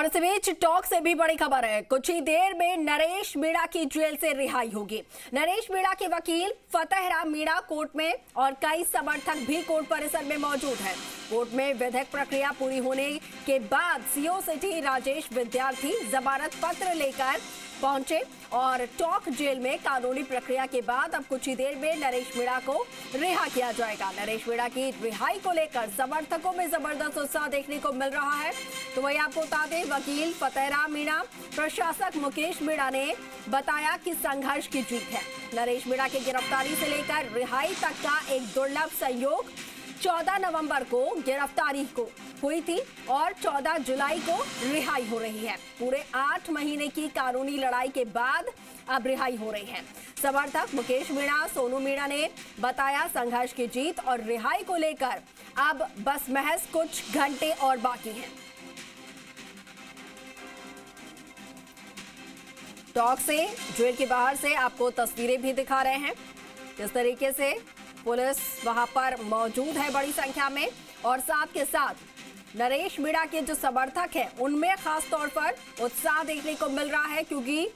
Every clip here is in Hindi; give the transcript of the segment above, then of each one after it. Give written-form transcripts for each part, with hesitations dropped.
इस बीच टॉक से भी बड़ी खबर है। कुछ ही देर में नरेश मीणा की जेल से रिहाई होगी। नरेश मीणा के वकील फतेहराम मीणा कोर्ट में और कई समर्थक भी कोर्ट परिसर में मौजूद हैं। कोर्ट में विधिक प्रक्रिया पूरी होने के बाद सीओ सिटी राजेश विद्यार्थी जमानत पत्र लेकर पहुंचे और टॉक जेल में कानूनी प्रक्रिया के बाद अब कुछ ही देर में नरेश मीणा को रिहा किया जाएगा। नरेश मीणा की रिहाई को लेकर समर्थकों में जबरदस्त उत्साह देखने को मिल रहा है। तो वही आपको बता दें, वकील फतेहराम मीणा, प्रशासक मुकेश मीणा ने बताया कि संघर्ष की जीत है। नरेश मीणा की गिरफ्तारी से लेकर रिहाई तक का एक दुर्लभ संयोग 14 नवंबर को गिरफ्तारी को हुई थी और 14 जुलाई को रिहाई हो रही है। पूरे 8 महीने की कानूनी लड़ाई के बाद अब रिहाई हो रही है। समर्थक मुकेश मीणा, सोनू मीणा ने बताया संघर्ष की जीत और रिहाई को लेकर अब बस महज कुछ घंटे और बाकी हैं। टॉक से जेल के बाहर से आपको तस्वीरें भी दिखा रहे हैं, किस तरीके से पुलिस वहां पर मौजूद है बड़ी संख्या में और साथ के साथ नरेश मीणा के जो समर्थक हैं उनमें खास तौर पर उत्साह देखने को मिल रहा है, क्योंकि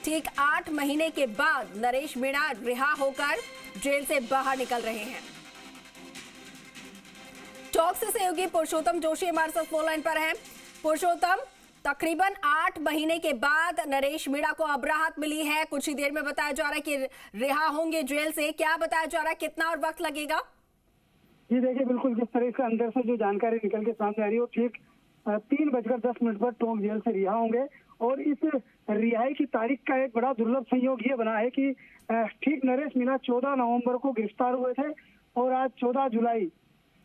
ठीक 8 महीने के बाद नरेश मीणा रिहा होकर जेल से बाहर निकल रहे हैं। टॉक से सहयोगी पुरुषोत्तम जोशी हमारे साथ फोन लाइन पर हैं। पुरुषोत्तम, तकरीबन 8 महीने के बाद नरेश मीणा को अब राहत मिली है। कुछ ही देर में बताया जा रहा है कि रिहा होंगे जेल से। क्या बताया जा रहा है, कितना और वक्त लगेगा? जी देखिए, बिल्कुल जिस तरह से अंदर से जो जानकारी निकल के सामने आ रही है, ठीक 3:10 पर टोंक जेल से रिहा होंगे। और इस रिहाई की तारीख का एक बड़ा दुर्लभ संयोग ये बना है कि ठीक नरेश मीणा 14 नवंबर को गिरफ्तार हुए थे और आज 14 जुलाई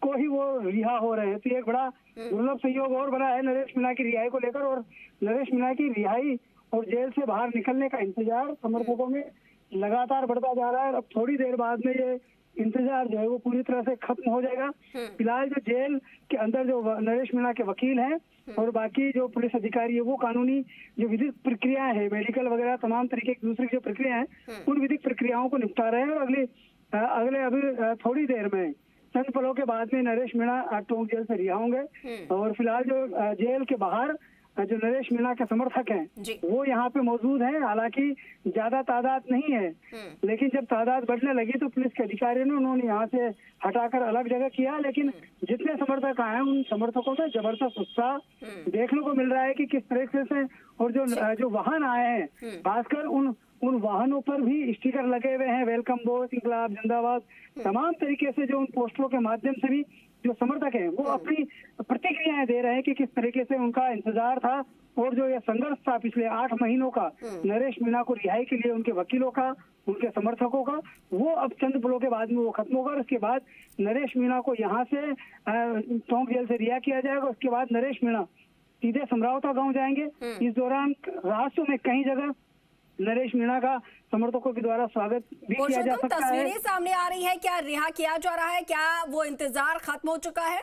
को ही वो रिहा हो रहे हैं। तो एक बड़ा दुर्लभ संयोग और बना है नरेश मीणा की रिहाई को लेकर। और नरेश मीणा की रिहाई और जेल से बाहर निकलने का इंतजार समर्थकों में लगातार बढ़ता जा रहा है। अब थोड़ी देर बाद में ये इंतजार जो है वो पूरी तरह से खत्म हो जाएगा। फिलहाल जो जेल के अंदर जो नरेश मीणा के वकील हैं और बाकी जो पुलिस अधिकारी है, वो कानूनी जो विधिक प्रक्रियाएं हैं, मेडिकल वगैरह तमाम तरीके की दूसरी जो प्रक्रिया है, उन विधिक प्रक्रियाओं को निपटा रहे हैं। और अगले अभी थोड़ी देर में चंद पलों के बाद में नरेश मीणा टोंक जेल से रिहा होंगे। और फिलहाल जो जेल के बाहर जो नरेश मीणा के समर्थक हैं वो यहाँ पे मौजूद हैं। हालांकि ज्यादा तादाद नहीं है, लेकिन जब तादाद बढ़ने लगी तो पुलिस के अधिकारियों ने उन्होंने यहाँ से हटाकर अलग जगह किया। लेकिन जितने समर्थक आए उन समर्थकों में जबरदस्त उत्साह देखने को मिल रहा है कि किस तरीके से। और जो वाहन आए हैं, खासकर उन वाहनों पर भी स्टिकर लगे हुए हैं, वेलकम बोस, इंकलाब जिंदाबाद, तमाम तरीके से जो उन पोस्टरों के माध्यम से भी जो समर्थक हैं वो अपनी प्रतिक्रियाएं दे रहे हैं कि किस तरीके से उनका इंतजार था और जो ये संघर्ष था पिछले 8 महीनों का नरेश मीणा को रिहाई के लिए उनके वकीलों का, उनके समर्थकों का, वो अब चंद पलों के बाद में वो खत्म होगा। उसके बाद नरेश मीणा को यहाँ से टोंक जेल से रिहा किया जाएगा। उसके बाद नरेश मीणा सीधे समरावता गाँव जाएंगे। इस दौरान रास्तों में कई जगह नरेश मीणा का समर्थकों के द्वारा स्वागत भी किया जा सकता है। तस्वीरें सामने आ रही है, क्या रिहा किया जा रहा है, क्या वो इंतजार खत्म हो चुका है?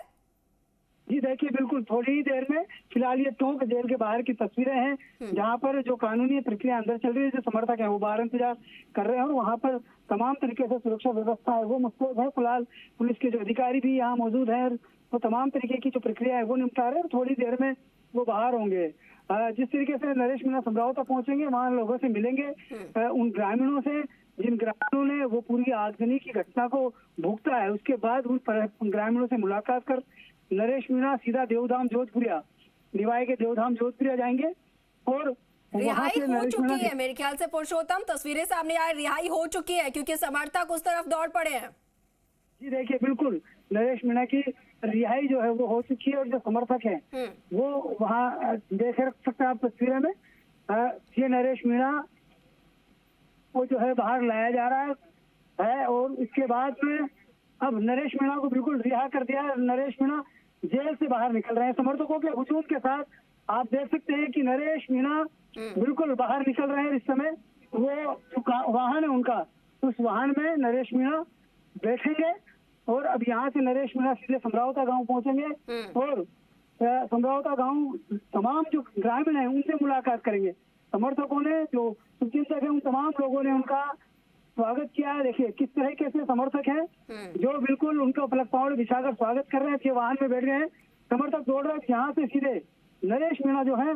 जी देखिए, बिल्कुल थोड़ी ही देर में फिलहाल ये टोंक जेल के बाहर की तस्वीरें हैं, जहां पर जो कानूनी प्रक्रिया अंदर चल रही है, जो समर्थक है वो बाहर इंतजार कर रहे हैं और वहां पर तमाम तरीके से सुरक्षा व्यवस्था है वो मुस्तैद है। फिलहाल पुलिस के जो अधिकारी भी यहाँ मौजूद है, वो तमाम तरीके की जो प्रक्रिया है वो निपटा रहे हैं और थोड़ी देर में वो बाहर होंगे। जिस तरीके से नरेश मीणा समरावता पहुंचेंगे, वहां लोगों से मिलेंगे, उन ग्रामीणों से जिन ग्रामीणों ने वो पूरी आगजनी की घटना को भुगता है, उसके बाद उन ग्रामीणों से मुलाकात कर नरेश मीणा सीधा देवधाम जोधपुरिया, निवाय के देवधाम जोधपुरिया जाएंगे। और रिहाई हो चुकी है मेरे ख्याल से पुरुषोत्तम, तस्वीरें सामने आए, रिहाई हो चुकी है क्योंकि समर्थक उस तरफ दौड़ पड़े हैं। जी देखिए, बिल्कुल नरेश मीणा की रिहाई जो है वो हो चुकी है और जो समर्थक हैं वो वहाँ देख सकते हैं आप तस्वीरें में। ये नरेश मीणा वो जो है बाहर लाया जा रहा है और इसके बाद में अब नरेश मीणा को बिल्कुल रिहा कर दिया है। नरेश मीणा जेल से बाहर निकल रहे हैं समर्थकों के हुजूम के साथ। आप देख सकते हैं कि नरेश मीणा बिल्कुल बाहर निकल रहे हैं। इस समय वो जो वाहन है उनका, उस वाहन में नरेश मीणा बैठेंगे और अब यहाँ से नरेश मीणा सीधे समरावता गांव पहुंचेंगे और समरावता गांव तमाम जो ग्रामीण हैं उनसे मुलाकात करेंगे। समर्थकों ने, जो शुभचिंतक है, उन तमाम लोगों ने उनका स्वागत किया है। देखिए किस तरह के समर्थक हैं जो बिल्कुल उनका पलक पावड़ बिछाकर स्वागत कर रहे हैं। वाहन में बैठ गए हैं, समर्थक दौड़ रहे हैं यहाँ से सीधे नरेश मीणा जो है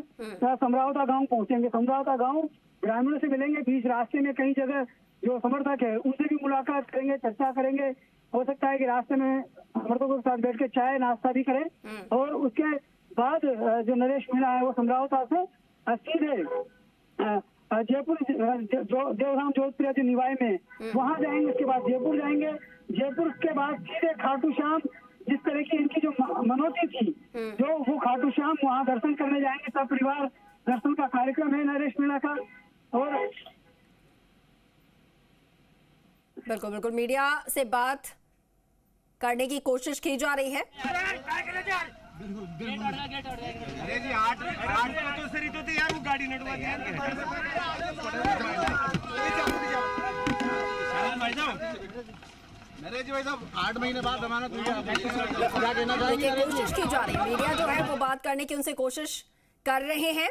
समरावता गांव पहुंचेंगे। समरावता गांव ग्रामीणों से मिलेंगे, बीच रास्ते में कई जगह जो समर्थक है उनसे भी मुलाकात करेंगे, चर्चा करेंगे। हो सकता है कि रास्ते में समर्थकों के साथ बैठ के चाय नाश्ता भी करें और उसके बाद जो नरेश मीणा है वो समरावता से सीधे जयपुर देवधाम जोधपुर जो निवाई में वहां जाएंगे। उसके बाद जयपुर जाएंगे, जयपुर के बाद सीधे खाटू श्याम, जिस तरह की इनकी जो मनोती थी जो वो खाटू श्याम वहां दर्शन करने जाएंगे। सब परिवार दर्शन का कार्यक्रम है नरेश मीणा का। और बिल्कुल बिल्कुल मीडिया से बात करने की कोशिश की जा रही है। अरे जी 8 तो सरी तो यार वो गाड़ी नटवा दी नरेश जी भाई साहब 8 महीने बाद जमानत हुई है, क्या कहना चाहिए? कोशिश की जा रही है, मीडिया जो है वो बात करने की उनसे कोशिश कर रहे हैं।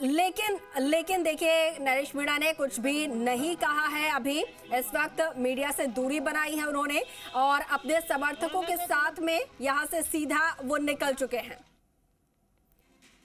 लेकिन देखिए नरेश मीणा ने कुछ भी नहीं कहा है अभी। इस वक्त मीडिया से दूरी बनाई है उन्होंने और अपने समर्थकों के साथ में यहां से सीधा वो निकल चुके हैं।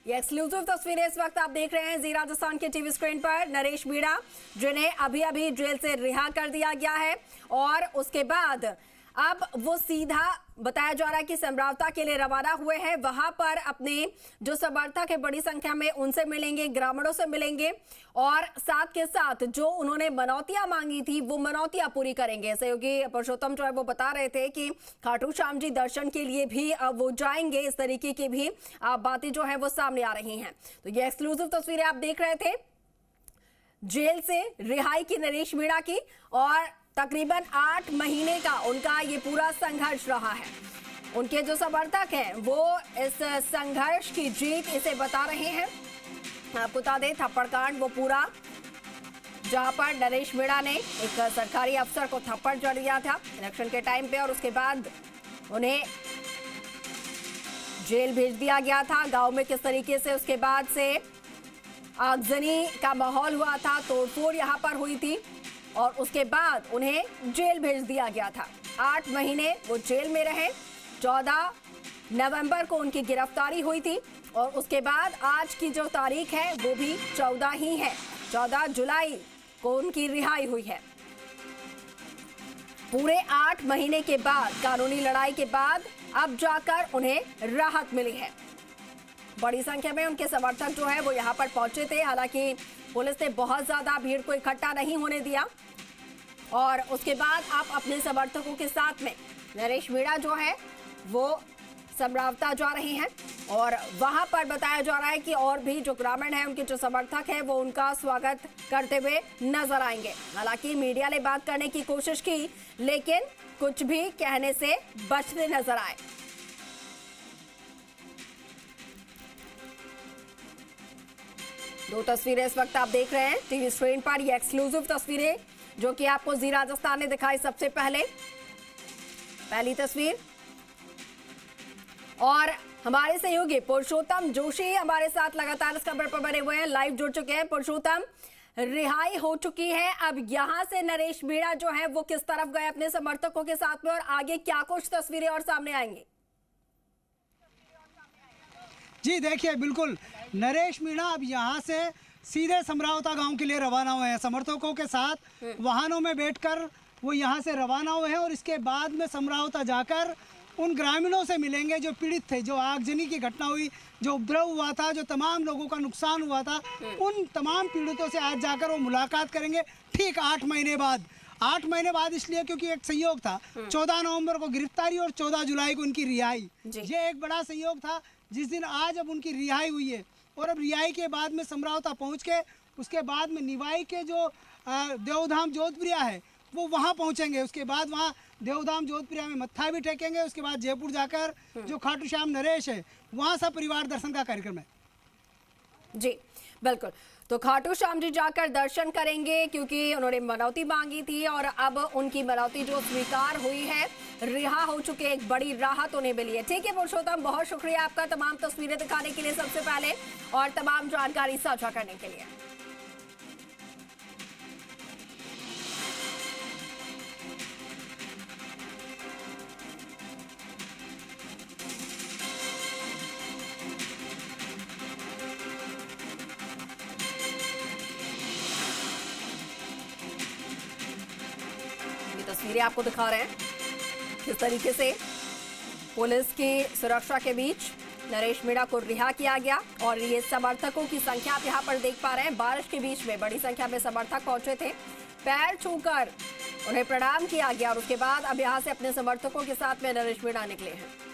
ये एक्सक्लूसिव तस्वीरें इस वक्त आप देख रहे हैं जी राजस्थान के टीवी स्क्रीन पर। नरेश मीणा जिन्हें अभी जेल से रिहा कर दिया गया है और उसके बाद अब वो सीधा बताया जा रहा है कि समरावता के लिए रवाना हुए हैं। वहां पर अपने जो समर्थक है बड़ी संख्या में उनसे मिलेंगे, ग्रामीणों से मिलेंगे और साथ के साथ जो उन्होंने मनौतियां मांगी थी वो मनौतियां पूरी करेंगे। सहयोगी पुरुषोत्तम जो है वो बता रहे थे कि खाटू श्याम जी दर्शन के लिए भी वो जाएंगे। इस तरीके की भी बातें जो है वो सामने आ रही हैं। तो ये एक्सक्लूसिव तस्वीरें आप देख रहे थे जेल से रिहाई की नरेश मीणा की और तकरीबन 8 महीने का उनका ये पूरा संघर्ष रहा है। उनके जो समर्थक हैं वो इस संघर्ष की जीत इसे बता रहे हैं। आपको बता दें थप्पड़ कांड वो पूरा जहां पर नरेश मीणा ने एक सरकारी अफसर को थप्पड़ जड़ दिया था इलेक्शन के टाइम पे और उसके बाद उन्हें जेल भेज दिया गया था। गांव में किस तरीके से उसके बाद से आगजनी का माहौल हुआ था, तोड़फोड़ यहां पर हुई थी और उसके बाद उन्हें जेल भेज दिया गया था। 8 महीने वो जेल में रहे। 14 नवंबर को उनकी गिरफ्तारी हुई थी और उसके बाद आज की जो तारीख है वो भी 14 ही है। 14 जुलाई को उनकी रिहाई हुई है। पूरे 8 महीने के बाद कानूनी लड़ाई के बाद अब जाकर उन्हें राहत मिली है। बड़ी संख्या में उनके समर्थक जो है वो यहाँ पर पहुंचे थे। हालांकि पुलिस ने बहुत ज्यादा भीड़ को इकट्ठा नहीं होने दिया और उसके बाद आप अपने समर्थकों के साथ में नरेश मीणा जो है वो समरावता जा रहे हैं और वहां पर बताया जा रहा है कि और भी जो ग्रामीण है उनके जो समर्थक है वो उनका स्वागत करते हुए नजर आएंगे। हालांकि मीडिया ने बात करने की कोशिश की लेकिन कुछ भी कहने से बचते नजर आए। दो तस्वीरें इस वक्त आप देख रहे हैं टीवी स्क्रीन पर। ये एक्सक्लूसिव तस्वीरें जो कि आपको जी राजस्थान ने दिखाई सबसे पहली तस्वीर और हमारे सहयोगी पुरुषोत्तम जोशी हमारे साथ लगातार इस खबर पर बने हुए हैं, लाइव जुड़ चुके हैं। पुरुषोत्तम, रिहाई हो चुकी है, अब यहां से नरेश मीणा जो है वो किस तरफ गए अपने समर्थकों के साथ में और आगे क्या कुछ तस्वीरें और सामने आएंगी? जी देखिए, बिल्कुल नरेश मीणा अब यहाँ से सीधे समरावता गांव के लिए रवाना हुए हैं। समर्थकों के साथ वाहनों में बैठकर वो यहाँ से रवाना हुए हैं और इसके बाद में समरावता जाकर उन ग्रामीणों से मिलेंगे जो पीड़ित थे, जो आगजनी की घटना हुई, जो उपद्रव हुआ था, जो तमाम लोगों का नुकसान हुआ था, उन तमाम पीड़ितों से आज जाकर वो मुलाकात करेंगे। ठीक 8 महीने बाद। 8 महीने बाद इसलिए क्योंकि एक संयोग था, 14 नवंबर को गिरफ्तारी और 14 जुलाई को उनकी रिहाई। ये एक बड़ा संयोग था जिस दिन आज अब उनकी रिहाई हुई है और अब रिहाई के बाद में समरावता पहुंच के उसके बाद में निवाई के जो देवधाम जोधपुरिया है वो वहां पहुंचेंगे। उसके बाद वहां देवधाम जोधपुरिया में मत्था भी टेकेंगे। उसके बाद जयपुर जाकर जो खाटू श्याम नरेश है वहां सब परिवार दर्शन का कार्यक्रम है। जी बिल्कुल, तो खाटू श्याम जी जाकर दर्शन करेंगे क्योंकि उन्होंने मनौती मांगी थी और अब उनकी मनौती जो स्वीकार हुई है, रिहा हो चुके, एक बड़ी राहत उन्हें मिली है। ठीक है पुरुषोत्तम, बहुत शुक्रिया आपका तमाम तस्वीरें दिखाने के लिए सबसे पहले और तमाम जानकारी साझा करने के लिए। तस्वीरें आपको दिखा रहे हैं किस तरीके से पुलिस की सुरक्षा के बीच नरेश मीणा को रिहा किया गया। और ये समर्थकों की संख्या आप यहाँ पर देख पा रहे हैं। बारिश के बीच में बड़ी संख्या में समर्थक पहुंचे थे, पैर छूकर उन्हें प्रणाम किया गया और उसके बाद अब यहाँ से अपने समर्थकों के साथ में नरेश मीणा निकले हैं।